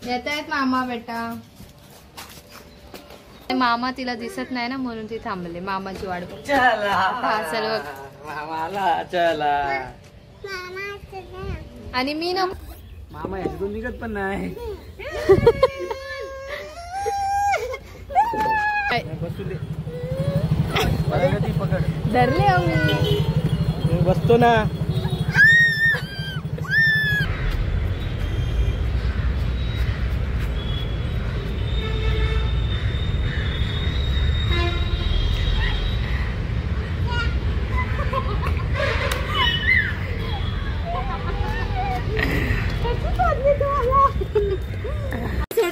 येत आहेत मामा बेटा. मामा तिला दिसत नाही ना म्हणून ती थांबले. मामाची वाट बघ. चला मामाला चला. आणि मी ना मामा याच्यातून निघत पण नाही. धरले मी बसतो ना.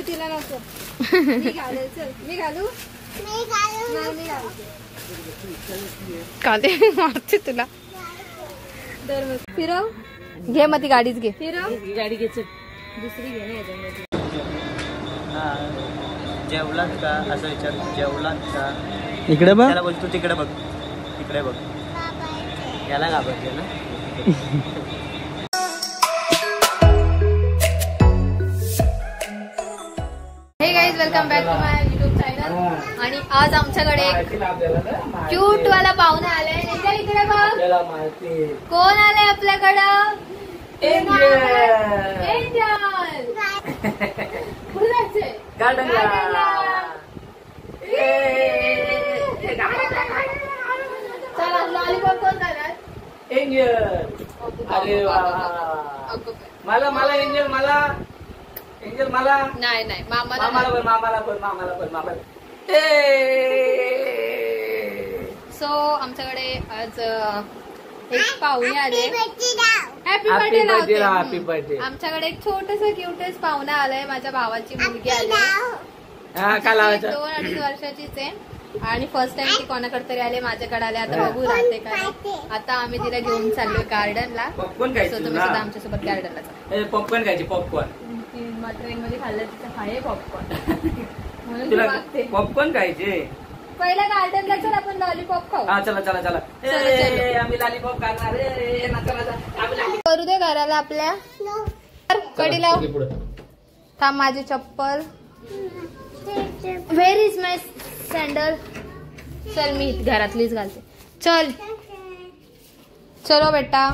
तिला नको. मी घालू काले मारते तुला. फिरव घे मग ती गाडीच घे. फिरव गाडी घ्यायचं. दुसरी घे ना याच्यामध्ये. जेवलात का असं विचार. जेवलात का. इकडे बघ. त्याला बोलतो तिकडे बघ. तिकडे बघ. याला घाबरते ना. Welcome back to my YouTube channel. आणि आज आमच्याकडे क्यूट वाला पाहुणा आलाय. इकडे बघ कोण आलाय आपल्याकडं. चला लॉलीपॉप कोण खाणार. अरे मला मला एंजल मला एंजल मला नाही नाही मामाला पण. सो आमच्याकडे आज एक पाहुणे आले. Happy birthday. आमच्याकडे एक छोटस क्यूटेस्ट पाहुणा आलाय. माझ्या भावाची मुलगी आली. 2-2.5 वर्षाचीच आहे. आणि फर्स्ट टाइम ती कोणाकडे तरी आले. माझ्याकडे आले. आता बघू राहते का. आता आम्ही तिला घेऊन चाललोय गार्डनला. तुम्ही सुद्धा आमच्यासोबत गार्डनला चालू. पॉपकॉर्न खायचे. पॉपकॉर्न ट्रेन मध्ये खाल्लं तिचं आहे पॉपकॉर्न. म्हणून तुला पॉपकॉर्न खायचे. पहिला गार्डनला चल आपण लॉलीपॉप खाऊ. चला चला चला. आम्ही लॉलीपॉप खाणार. करू दे घराला आपल्या. कडी लाव. थांब माझी चप्पल. Where is my sandal. चल मी घरातलीच घालते. चल चलो बेटा.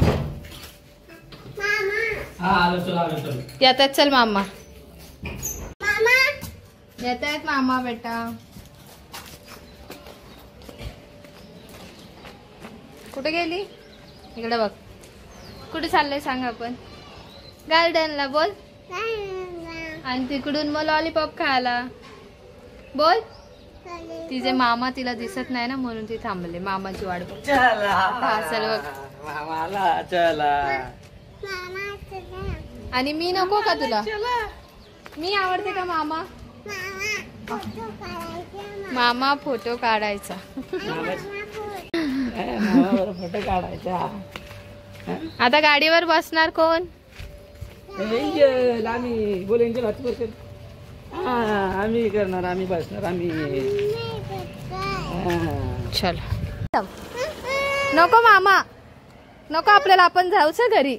येत आहेत. चल मामा. येत आहेत मामा बेटा. कुठे गेली. इकडे बघ. कुठे चाललंय सांग. आपण गार्डनला. बोल. आणि तिकडून मग लॉलीपॉप खायला. बोल. तिचे मामा तिला दिसत नाही ना म्हणून ती थांबले. मामाची वाट बघ. चल बघ. मामाला चला. आणि मी नको का तुला. मी आवडते का मामा. मामा फोटो काढायचा. फोटो काढायचा. आता गाडीवर बसणार कोण. एंजल. आम्ही बोल. एंजल हात. आम्ही करणार. आम्ही बसणार. आम्ही चल. नको मामा नको. आपल्याला आपण जाऊच घरी.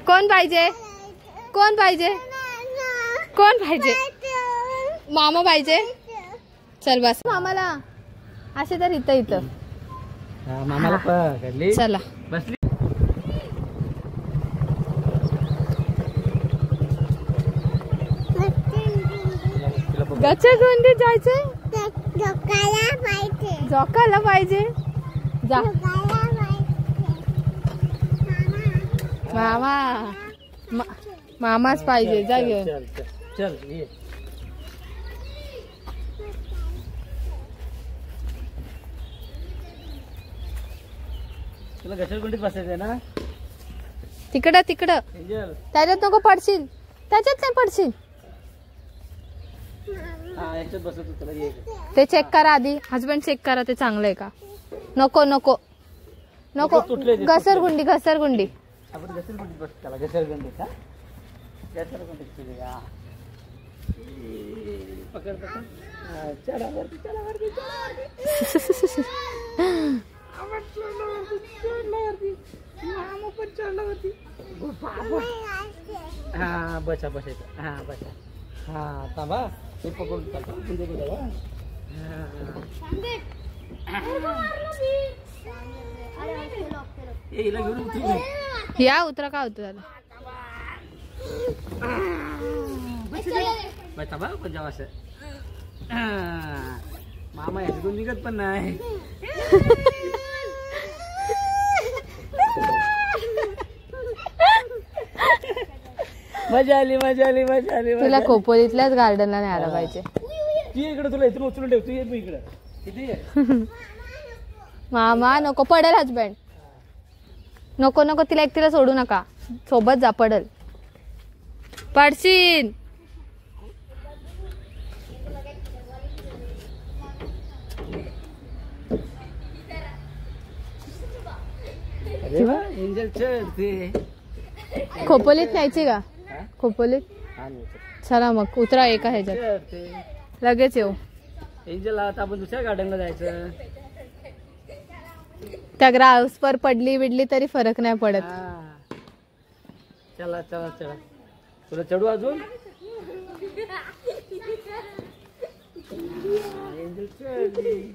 कोण पाहिजे. कोण पाहिजे. कोण पाहिजे. मामा पाहिजे. चल बस मामाला. असे तर इथं इथं. मामाला पकडली. चला बसली. गच्चीगुंडी जायचंय. झोकायला पाहिजे. जा मामा. मामाच पाहिजे. जा घेऊन. चल ये. तुला घसरगुंडीत बसायचंय ना. तिकडं तिकडं. त्याच्यात नको पडशील. त्याच्यात नाही पडशील. याच्यात बसत तुला. ते चेक करा आधी. हसबंड चेक करा ते चांगलं आहे का. नको नको नको. घसरगुंडी घसरगुंडी. आपण घसरगुंडीत बस. त्याला घसरगुंडीत. घसरगुंडीत पकड पकड. चला वरती. चला वरती. मामा पण चढला वरती. हा बसा बसायचं. हा बसा. हा थांबा ते पकडून या उतरा का होतं झालं थांबा पण जेव्हा असं मामा याच्यातून निघत पण नाही. मजा आली मजा आली मजा आली. तुला खोपोलीतल्याच गार्डनला न्यायला पाहिजे. ती इकडे तुला इथून उचलून ठेव. तू ये इकडे किती मामा नको पडेल हजबंड. नको नको तिला एकटीला सोडू नका. सोबत जा पडल पडशील. एंजल चढते. खोपोलीत न्यायची का? खोपोलीत चला मग उतरा एका ह्याच्यात चढते. लगेच येऊ. एंजल आता आपण दुसऱ्या गार्डनला जायचं. त्या ग्राउंड वर पडली बिडली तरी फरक नाही पडत. चला चला चला तुला चढू अजून. एंजल चढली.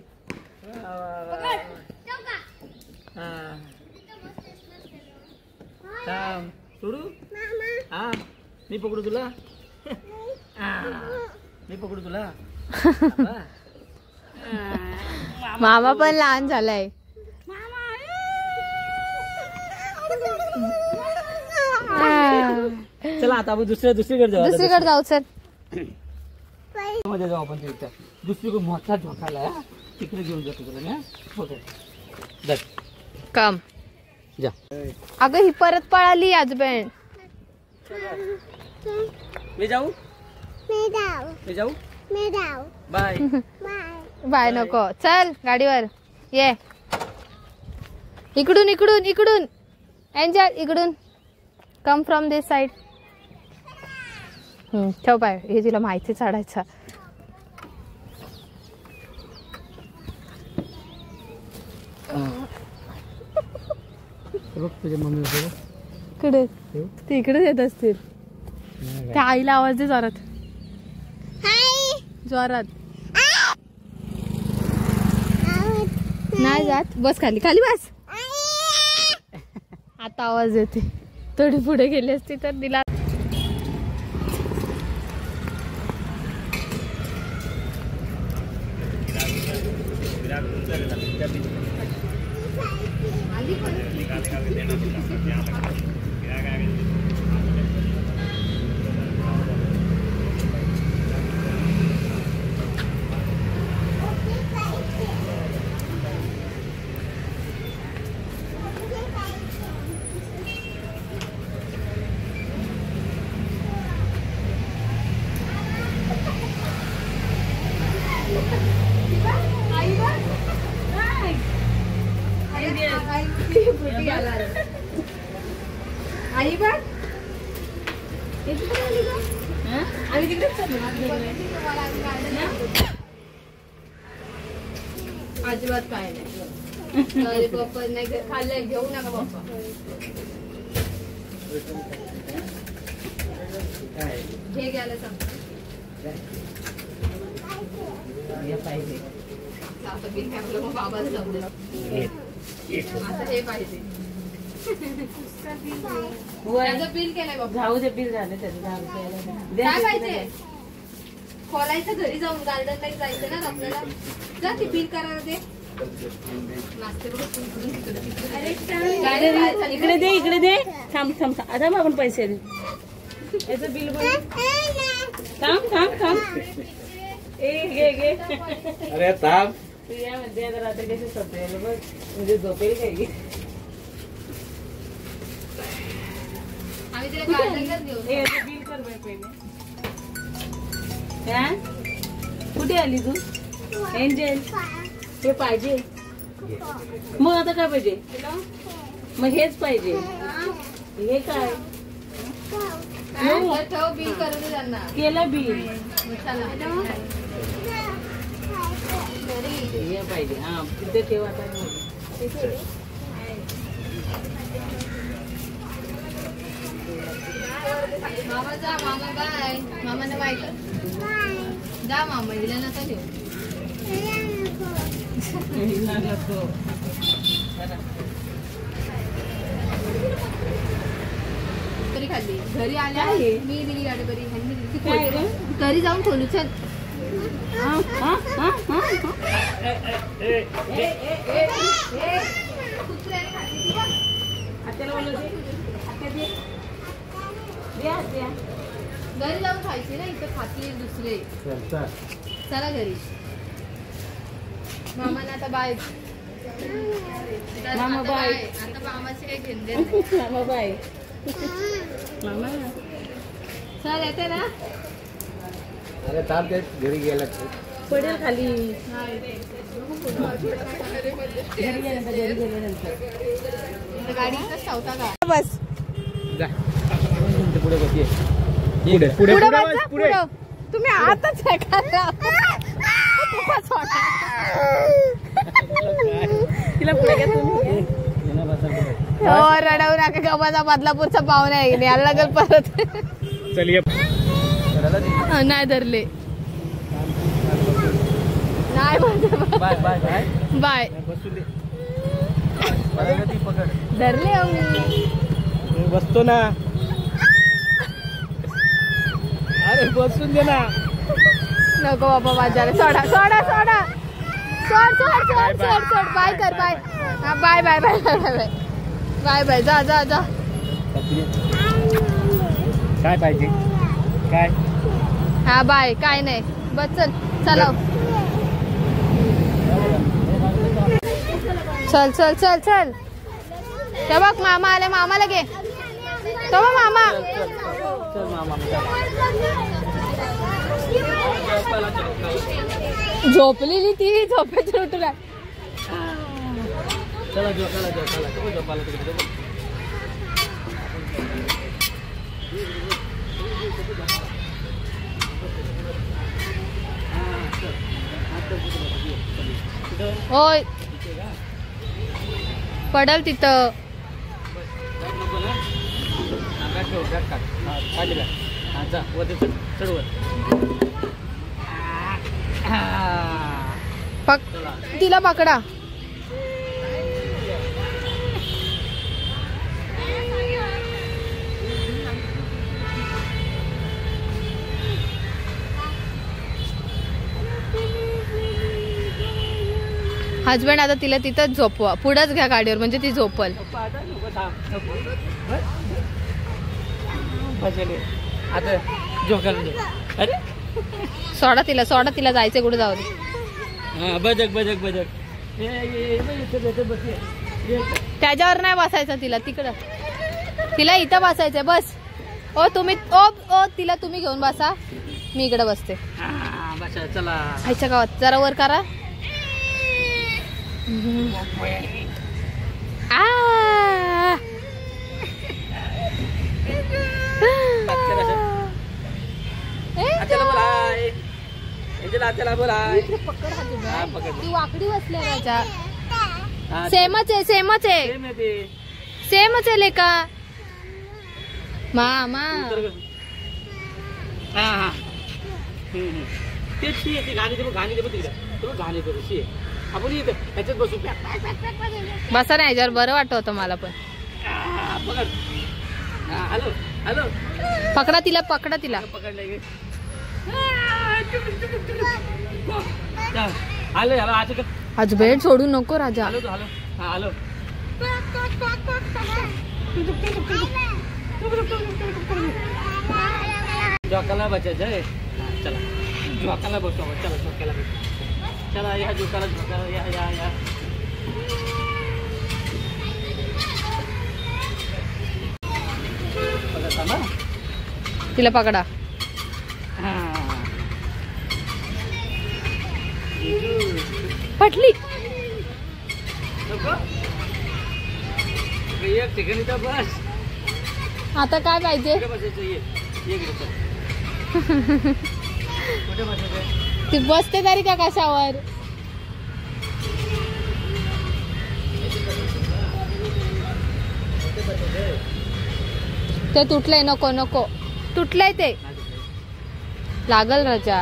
थांब सोडू. हा मी पकडू तुला. मी पकडू तुला. मामा पण लहान झालाय. चला आता आपण दुसरीकडे जाऊ. दुसरीकडे जाऊ चल. मध्ये जाऊ आपण तिथे. दुसरीकडे मोठा झोकाला तिकडे घेऊन जातो तुला. मी कम जा. अगं ही परत पळाली हजबंड. मी जाऊ. मी जाऊ. बाय. बाय नको चल गाडीवर ये. इकडून इकडून इकडून एंजल इकडून. Come from this side. ठेव पाय. हे तिला माहिती चढायचा. तुझ्या मम्मी इकडे ते इकडे येत असतील. त्या आईला आवाज दे जोरात. जोरात नाही जात. बस खाली खाली बस. आता आवाज येते. थोडी पुढे गेली असती तर दिला. आई बघ अजिबात काय नाही. पप्पा नाही खाल्लंय घेऊ नका पप्पा. हे घ्यायला सांग. बाबाला समजेल आता हे पाहिजे. त्याचं बिल केलंय बाबा. जाऊ दे. बिल झालं त्याचं. काय पाहिजे खोलायचं घरी जाऊन. गार्डनला जायचं ना आपल्याला. जा ते बिल करायला दे. इकडे दे इकडे दे. थांब थांब आता मग आपण पैसे दे. याचं बिल थांब थांब थांब. घे घे. अरे थांब. या मध्ये आता रात्री कशी झोपेल बघ. म्हणजे झोपेल काय की. बिल कर बाई पहिले. कुठे आली तू एंजल? हे पाहिजे. मग आता काय पाहिजे? मग हेच पाहिजे. हे काय बिल करू दे त्यांना. केलं बिल. हे पाहिजे. हा तिथे ठेवा. आता मामा जा, मामा बाय. मामाने बाय कर. जा मामा, हिला नका देऊ. तरी खाल्ली घरी आल्या मी दिली गाडी बरी घरी जाऊन खोलू. चल घरी जाऊन खायची ना, इथं खाती दुसरे. चला घरी. मामाला आता बाय. मामा बाय. आता मामाची काही घेणं मामा बाय. मामा चल येते ना. अरे ताप ते घरी गेला पडेल खाली. घरी गेल्यानंतर गाडी इथंच ठेवता का? बस. पुढे बसते. पुढे पुढे तुम्ही आताच आहे का? तिला पुढे घ्या तुम्ही. हो रडवू नका. गव्हाचा बदलापूरचा पाहुणा आहे. यायला लागेल परत. नाही धरले. नाही बाय बाय बाय बाय. धरले हो मी. बसतो ना. अरे बसून दे ना. नको बाबा माझ्याला. सोडा सोडा सोडा. सोड सोड सोड सोड सोड. बाय कर बाय. हा bye bye bye bye bye bye bye. जा जा जा. काय पाहिजे काय? हा बाय. काय नाही बस. चल चला. चल चल चल चल. ते बघ मामा आले. मामाला घे. तो बघ मामा. चल मामा. झोपलेली ती. झोपेत उठून. चला झोपायला झोपायला तिकडे. होय पडल तिथं. तिला पकडा. हजबंड आता तिला तिथंच झोपवा. पुढंच घ्या गाडीवर म्हणजे ती झोपल. सोडा तिला. सोडा तिला. जायचं कुठे जाऊ दे. बजक बजक बजक. त्याच्यावर नाही बसायचं. तिला तिकडं. तिला इथं बसायचंय. बस. ओ तुम्ही ओ तिला तुम्ही घेऊन बसा. मी इकडे बसते. चला आईच्या गावात. जरा वर करा. ती वाकडी बसल्या राजा. सेमच आहे. सेमच आहे. सेमच आहे लेका. मामा बसा. नाही याच्यावर बरं वाटत होतं मला पण. पकडा तिला. पकडा तिला. आज बेड सोडू नको राजा. झोकाला बसायचं आहे. चला झोकाला बसू. चला झोकाला बसू. चला या झोकाला. झोकाला या या या. तिला पकडा. पटली. एक ठिकाणी तर बस. आता काय पाहिजे? ती बसते तरी त्या कशावर? ते तुटलंय, नको नको, तुटलंय ते, लागल रजा.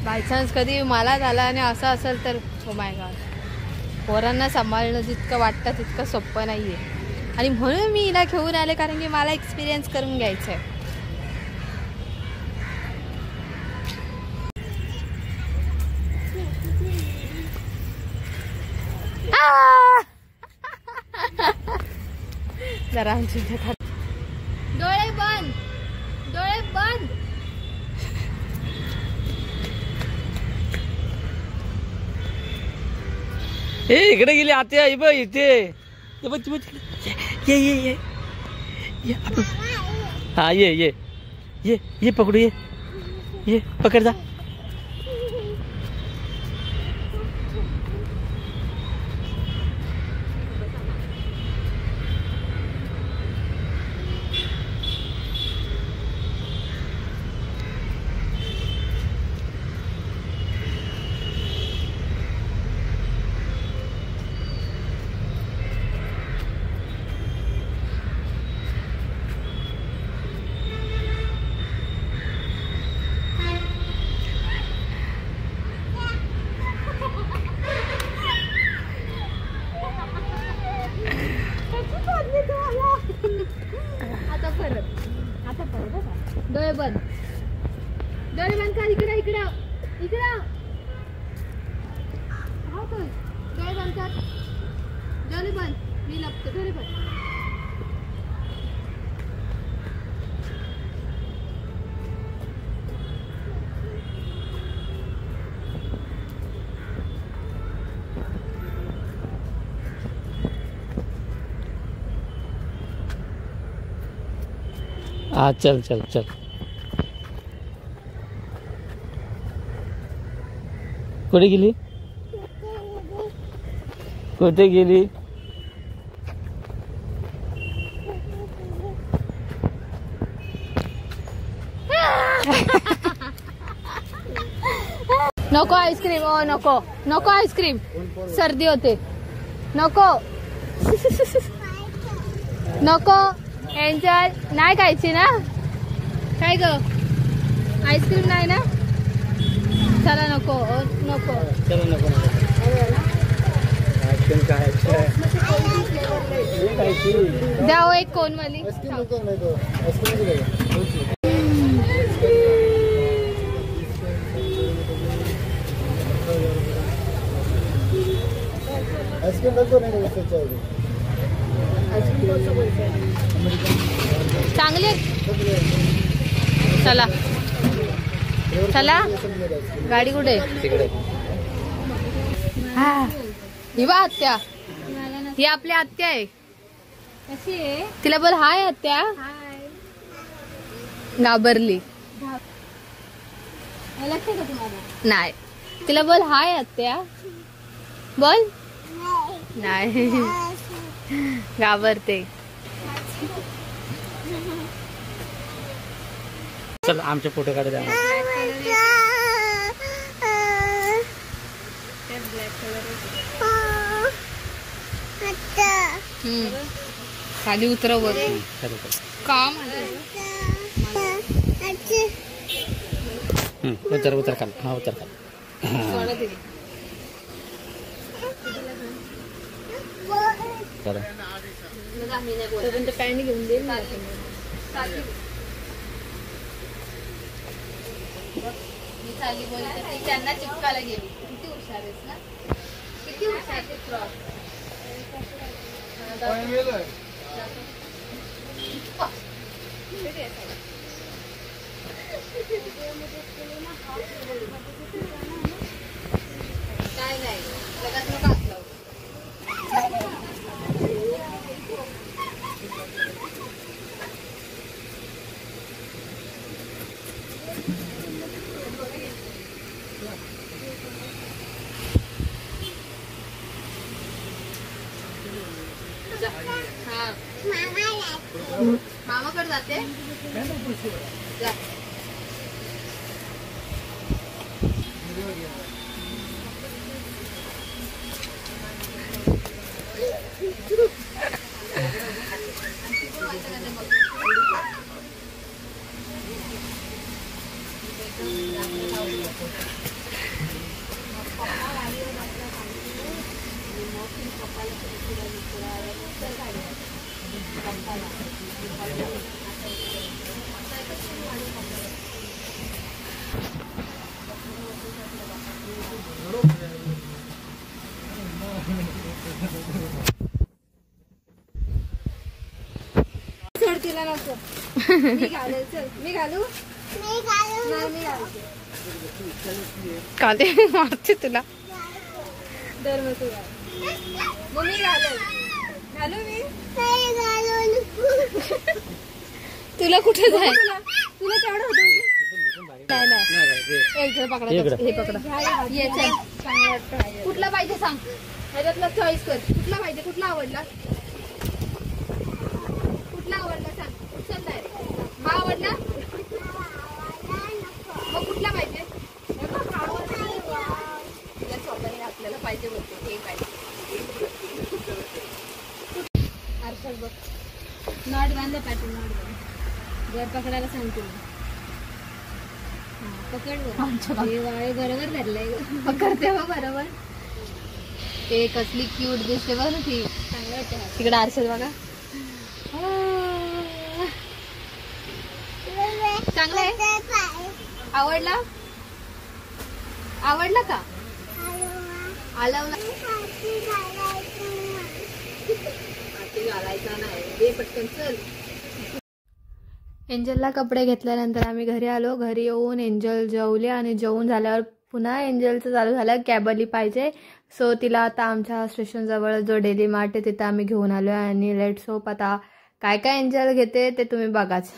बायचान्स कधी मला झाला आणि असं असेल तर ओ माय गॉड. पोरांना सांभाळणं जितकं वाटतं तितकं सोपं नाही आहे. आणि म्हणून मी हिला घेऊन आले, कारण की मला एक्सपिरियन्स करून घ्यायचं आहे. जरा आमची डोळे बंद, डोळे बंद. इकडे गेली आत्या. इथे ये हा ये पकडू, ये पकड जा. डोळे बंद, डोळे बंद कर. इकडे इकडे इकडे डोळे बंद कर, डोळे बंद. मी लपतो, डोळे बंद. हा चल चल चल. कुठे गेली, कुठे गेली? नको आईस्क्रीम. ओ नको नको आईस्क्रीम, सर्दी होते. नको नको. एन्जॉय नाही खायची ना? काय ग, आईस्क्रीम नाही ना? चला नको नको. चला नको. द्या हो एक कोन वाली. चांगले. चला चला. गाडी कुठे? हा ही बा आत्या, ही आपली आत्या आहे. कशी आहे? तिला बोल हाय आत्या. घाबरली नाही. तिला बोल हाय आत्या. बोल. नाही घाबरते. चल आमचे फोटो काढू द्या. खाली उतरव काम. उतर उतर खाल. हा उतर खाल. पॅन्ट घेऊन दे. मी चालली बोलते, त्यांना चिपकायला गेली. किती हुशार आहेस ना, किती हुशार. काय नाही लगत नको हात लावू. मामाकडे जाते जा. तिला नको. मी घालेल. चल मी घालू. काले मारते तुला. दर मग तू मग मी घालू मी तुला कुठे जाय तुला केवढं होतं. नाही हे पकडा. ये चल. कुठला पाहिजे सांग. ह्याच्यातला चॉईस कर. कुठला पाहिजे. कुठला आवडला. आवडला सांग. चल डायरेक्ट. हा आवडला मग कुठला पाहिजे. स्वतःने आपल्याला पाहिजे बोलते हे पाहिजे. आरशात बघ. नॉट बांधलं पॅटर्न. नॉट बांध. घर पकडायला सांगते मी. पकड वाळे बरोबर धरलंय. पकडते हो बरोबर. ते कसली क्यूट दिसते बघ ना ती. चांगलं वाटतं. तिकडे आरशात बघा. चांगलं आहे. आवडला. आवडला का. आलवला घालायचा नाही. पटकन चल. एंजलला कपडे घेतल्यानंतर आम्ही घरी आलो. घरी येऊन एंजल जेवले आणि जेवून झाल्यावर पुन्हा एंजलचं चालू झालं कॅबली पाहिजे. सो तिला आता आमच्या स्टेशनजवळ जो डेली मार्ट आहे तिथं आम्ही घेऊन आलो आणि लेट्स होप आता काय काय एंजल घेते ते तुम्ही बघाच.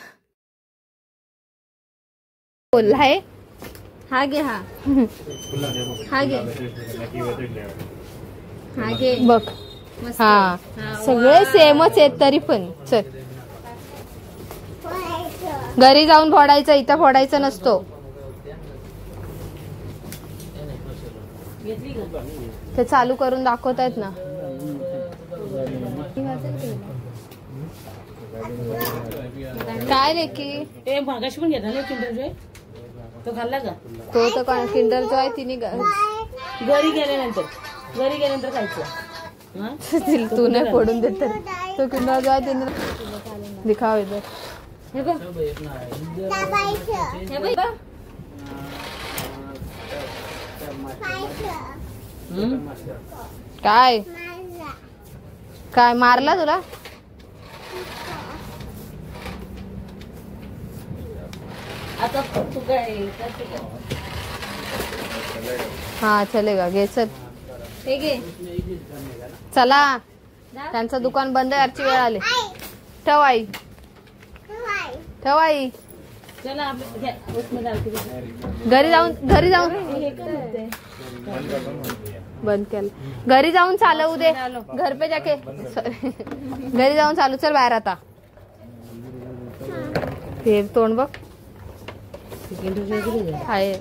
बोलला आहे. हा घे. हा घे. हा घे बघ. हा सगळे सेमच आहेत तरी पण. चल घरी जाऊन फोडायचं. इथं फोडायचा नसतो. ते चालू करून दाखवतायत ना. काय रे की मागाशी पण घेतला किंडर जॉय. तो खाल्ला का. तो तर किंडर जॉय तिने घरी गेल्यानंतर खायचं. तू नाही फोडून देत तर तो किंडर जॉय तिने दिखाव इधर. हे बघ. काय काय मारला तुला. आता तू काय. हा चलेगा. घे चल. हे घे. चला त्यांचं दुकान बंद आहे. आजची वेळ आली. ठेव आई. ठेव आई. चला घरी जाऊन बंद केलं. घरी जाऊन चालवू दे. घर पे जाके घरी जाऊन चालू. चल बाहेर आता. ते तोंड बघ आहे.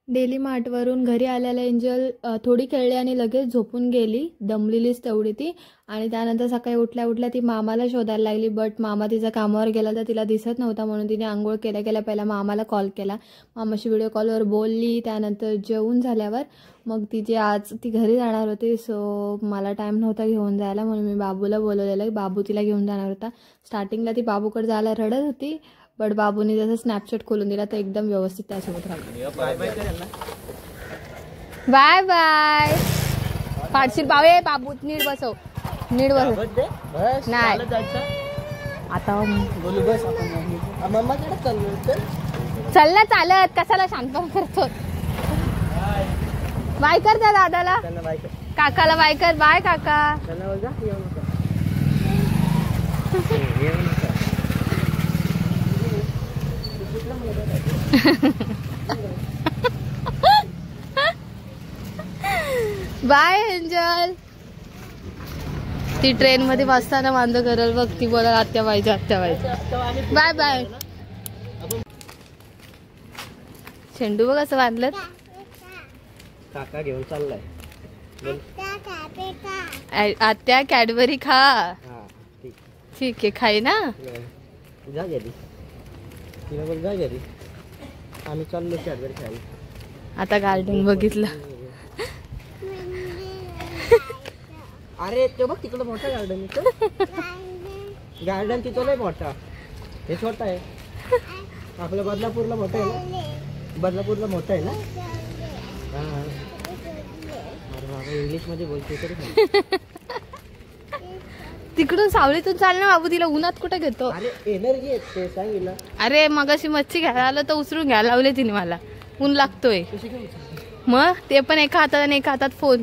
डेली मार्टवरून घरी आलेला एंजल थोडी खेळली आणि लगेच झोपून गेली. दमलेलीच तेवढी ती. आणि त्यानंतर सकाळी उठल्या ती मामाला शोधायला लागली. बट मामा तिचा कामावर गेला तर तिला दिसत नव्हता. म्हणून तिने आंघोळ केल्या पहिला मामाला कॉल केला. मामाशी व्हिडिओ कॉलवर बोलली. त्यानंतर जेवून झाल्यावर मग आज ती घरी जाणार होती. सो मला टाईम नव्हता घेऊन जायला म्हणून मी बाबूला बोलवलेलं. बाबू तिला घेऊन जाणार होता. स्टार्टिंगला ती बाबूकडे जायला रडत होती. बट बाबूने जसं स्नॅपचॅट खोलून दिला तर एकदम व्यवस्थित त्यासोबत राहिला. Bye bye. पाडशील बावे. बाबू नीट बसव. नीट बसव. नाही आता चल ना चालत. कशाला शांतपणा करतो. बाय कर त्या दादाला. काकाला बाय कर. बाय काका. Bye angel. ती ट्रेन मध्ये बसताना वांद करल बघ, ती बोला आत्या पाहिजे आत्या पाहिजे. Bye bye. चेंडू बघ असं बांधलं. काका घेऊन चाललाय. आत्या कॅडबरी खा. ठीक आहे खाई ना. जा घरी तिला बोल, जा घरी आम्ही चाललो कॅडबरी खायला. आता गार्डन बघितलं. अरे ते बघ तिकडं मोठा गार्डन. गार्डन तिथं नाही मोठा, हे छोटा आहे. आपल्या बदलापूरला मोठा आहे ना. बदलापूरला मोठा आहे ना. हा अरे बाबा इंग्लिश मध्ये बोलते तरी. तिकडून सावलीतून चाल ना बाबू, तिला उन्हात कुठे घेतो. अरे एनर्जी येते सांगितलं. अरे मगाशी मच्छी घ्यायला आलं तर उचलून घ्यायला लावले तिने मला. ऊन लागतोय मग. ते पण एका हातात आणि एका हातात फोन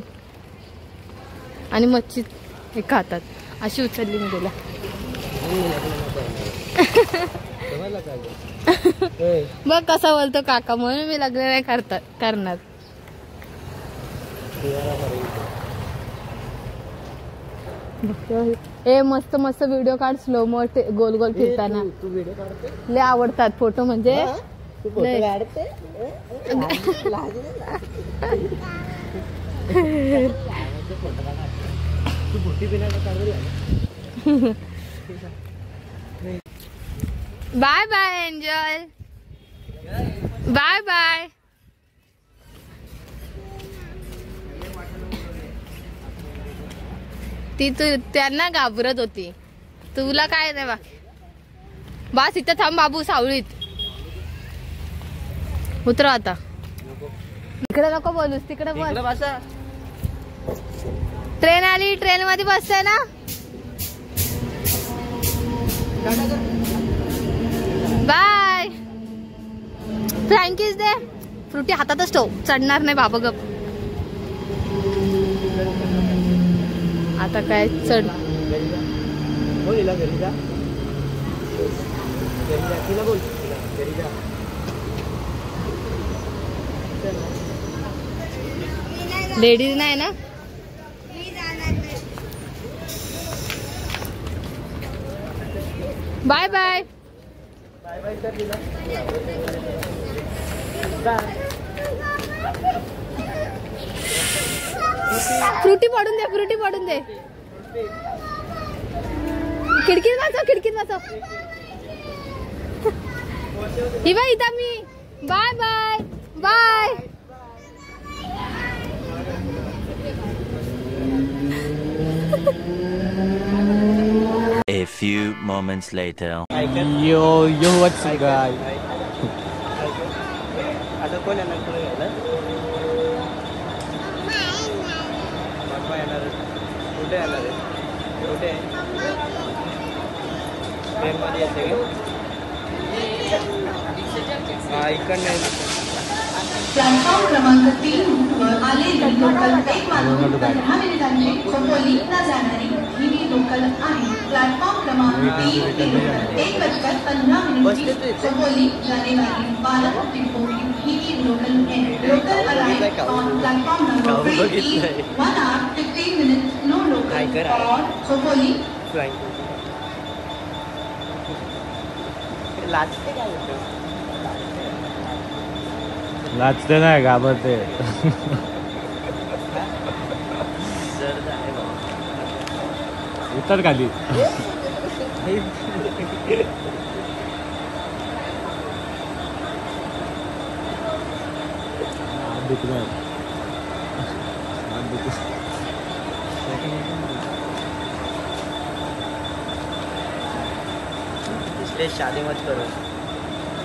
आणि मच्छी एका हातात अशी उचलली मी तिला. बघ कसा बोलतो काका, म्हणून मी लग्न नाही करणार. ए मस्त मस्त व्हिडिओ काढ, स्लो मो गोल गोल फिरताना. लय आवडतात फोटो म्हणजे. Bye bye angel. Bye bye. ती त्यांना घाबरत होती, तुला काय नाही बा. बस इथं थांब बाबू सावळीत. उतर आता. इकडे नको बोलूस, तिकडे बस. ट्रेन आली, ट्रेन मध्ये बसताय ना. बाय. फ्रँकीज दे. फ्रुटी हातातच ठेव, चढणार नाही बाबा गप. आता काय चढ. लेडीज नाही ना. Bye bye. फ्रुटी पडून दे, फ्रुटी पडून दे. खिडकीत वाचव, खिडकीत वाचव. ही बाई इथं मी. Bye bye bye. A few moments later. Yo, what's up guys? आता कोण येणार तुला घ्यायला? पप्पा येणार. कुठे येणार आहे? कुठे आहे? ट्रेनमध्ये येते का? हा इकडं नाही. प्लॅटफॉर्म क्रमांक 3 वर आलेली लोकल 1 वाजून 10 मिनिटांनी खोपोलीला जाणारी ही लोकल आहे. प्लॅटफॉर्म क्रमांक 3 1 बजकर 15 मिनिट खोपोली जाने वाली 12 डिपो ही लोकल है. Local arrive on platform number 3 1 hour 15 minutes. No local for Khopoli. लाजते काय होतं? लाजते नाही, घाबरते. उतर खाली. इसलिए शादी मत करो,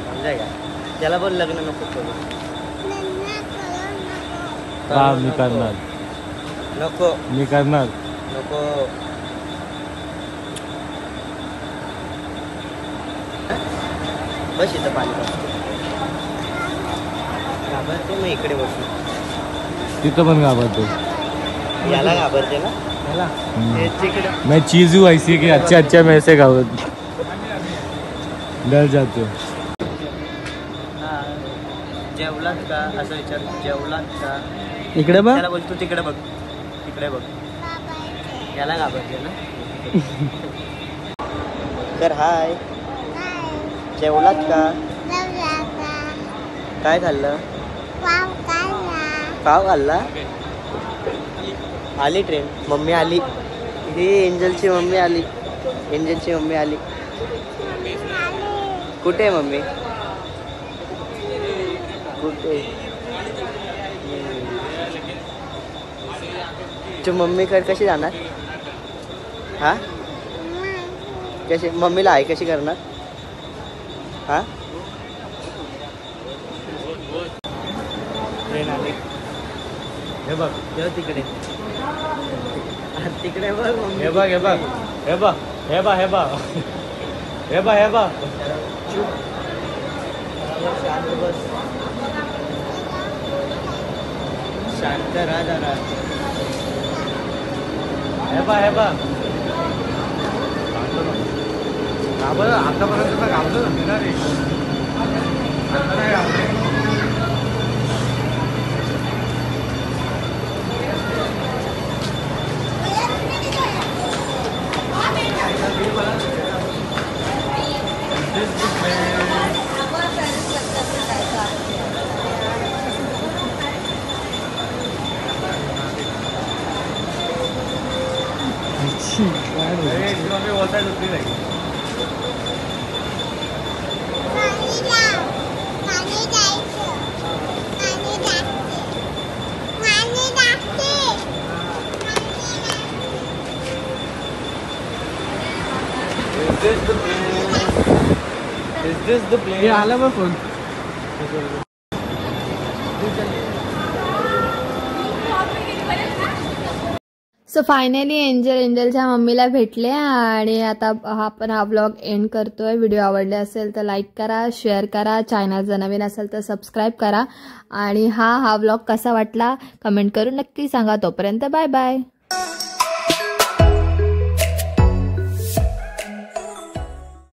समझेगा? त्याला पण लग्न नको करू. हा मी करणार. नको मी करणार. नको. बस इथं पाणी घाबरते. मग इकडे बसू. तिथं पण घाबरतो. याला घाबरते ना. याला तिकडं. मैं चीज हूँ ऐसी कि अच्छा अच्छा मैं ऐसे घाबरतो, डर जाते. जेवलात का असं विचार. जेवलात का? इकडे बघ. त्याला बोल तू तिकडे बघ. तिकडे बघ. याला घाबरते ना. तर हाय, जेवलात का? काय खाल्लं? पाव खाल्ला. आली ट्रेन, मम्मी आली. ही एंजलची मम्मी आली. एंजलची मम्मी आली. कुठे आहे मम्मी? कुठे? तू मम्मीकडे कशी जाणार? हा, कशी मम्मीला आहे कशी करणार? हा, ट्रेन आली. हे बघ, तिकडे तिकडे बघ. हे बघ, हे बघ, हे बघ, हे बघ, हे बघ, हे बघ, हे बघ. शांत बस, शांत राहा जरा. हे बघ, हे बघ. घाबर आतापर्यंत घाबरत होते ना रे. आता नाही घाबरत. Is this the plane? हे आला बघ फोन. सो फायनली एंजलच्या मम्मीला भेटले आणि आता आपण हा ब्लॉग एंड करतोय. व्हिडिओ आवडले असेल तर लाईक करा, शेअर करा, चॅनल जर नवीन असेल तर सबस्क्राईब करा आणि हा ब्लॉग कसा वाटला कमेंट करून नक्की सांगा. तोपर्यंत बाय बाय.